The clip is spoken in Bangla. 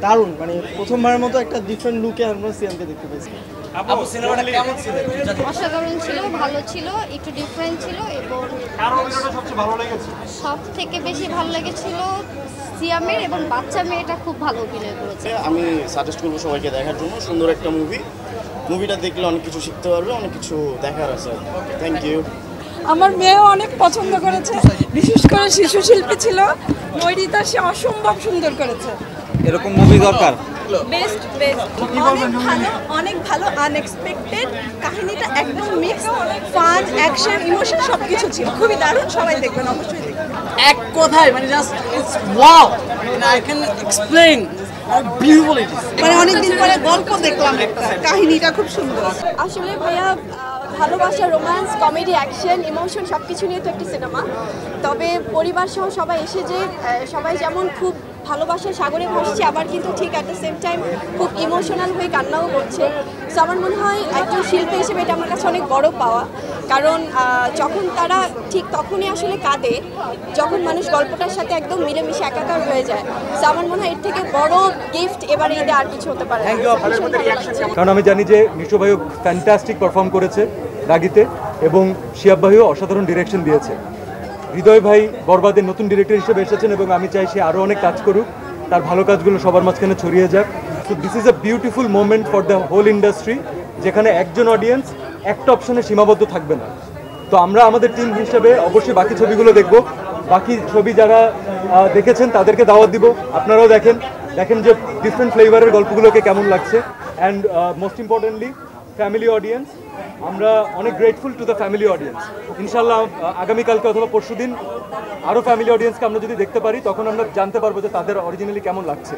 দারুণ, মানে প্রথমবারের মতো একটা ডিফারেন্ট লুকে আমরা সিয়ামকে দেখতে পেয়েছি। আপু সিনেমাটা কেমন ছিল? অসাধারণ ছিল, ভালো ছিল, একটু ডিফারেন্ট ছিল এবং সব থেকে বেশি ভালো লেগেছিল সিয়ামের এবং বাচ্চা মেয়েটা খুব ভালো অভিনয় করেছে। আমি সাজেস্ট করবো সবাইকে দেখার জন্য, সুন্দর একটা মুভিটা দেখলে অনেক কিছু শিখতে পারবে, অনেক কিছু দেখার আছে। Thank you. আমার মেয়েও অনেক পছন্দ করেছে, বিশেষ করে শিশু শিল্পী ছিল ময়ূরিতা, সে অসম্ভব সুন্দর করেছে। এরকম মুভি দরকার। বেস্ট অনেক ভালো আনএক্সপেক্টেড, কাহিনীটা একদম মিক্স, ফান, অ্যাকশন, ইমোশন সবকিছু ছিল, খুবই দারুণ। সবাই দেখবেন, অবশ্যই দেখবেন। এক কথায় মানে just it's wow, I can explain how beautiful it is. মানে অনেকদিন পরে গল্প দেখলাম, একটা কাহিনীটা খুব সুন্দর। আসলে ভাইয়া ভালোবাসা, রোম্যান্স, কমেডি, অ্যাকশন, ইমোশন সব কিছু নিয়ে তো একটি সিনেমা। তবে পরিবার সহ সবাই এসে যে সবাই যেমন খুব ভালোবাসার সাগরে ভাসছে, আবার কিন্তু ঠিক অ্যাট দ্য সেম টাইম খুব ইমোশনাল হয়ে কান্নাও করছে। সো আমার মনে হয় একজন শিল্পী হিসেবে এটা আমার কাছে অনেক বড় পাওয়া, কারণ যখন তারা ঠিক তখনই আসলে কাঁদে যখন মানুষ গল্পটার সাথে একদম মিলেমিশে একাকার হয়ে যায়। সো আমার মনে হয় এর থেকে বড় গিফট এবারে ঈদে আর কিছু হতে পারে না। কারণ আমি জানি যে মিশু ভাইও ফ্যান্টাস্টিক পারফর্ম করেছে রাগিতে, এবং শিয়াব ভাইও অসাধারণ ডিরেকশন দিয়েছে। হৃদয় ভাই বরবাদের নতুন ডিরেক্টর হিসেবে এসেছেন এবং আমি চাই সে আরও অনেক কাজ করুক, তার ভালো কাজগুলো সবার মাঝখানে ছড়িয়ে যাক। So this is a beautiful moment for the whole industry, যেখানে একজন অডিয়েন্স একটা অপশনে সীমাবদ্ধ থাকবে না। তো আমরা আমাদের টিম হিসেবে অবশ্যই বাকি ছবিগুলো দেখব, বাকি ছবি যারা দেখেছেন তাদেরকে দাওয়াত দিব, আপনারাও দেখেন যে ডিফারেন্ট ফ্লেভারের গল্পগুলোকে কেমন লাগছে। And most importantly family audience, আমরা অনেক grateful to the family audience. ইনশাল্লাহ আগামীকালকে অথবা পরশুদিন আরও ফ্যামিলি অডিয়েন্সকে আমরা যদি দেখতে পারি, তখন আমরা জানতে পারবো যে তাদের অরিজিনালি কেমন লাগছে।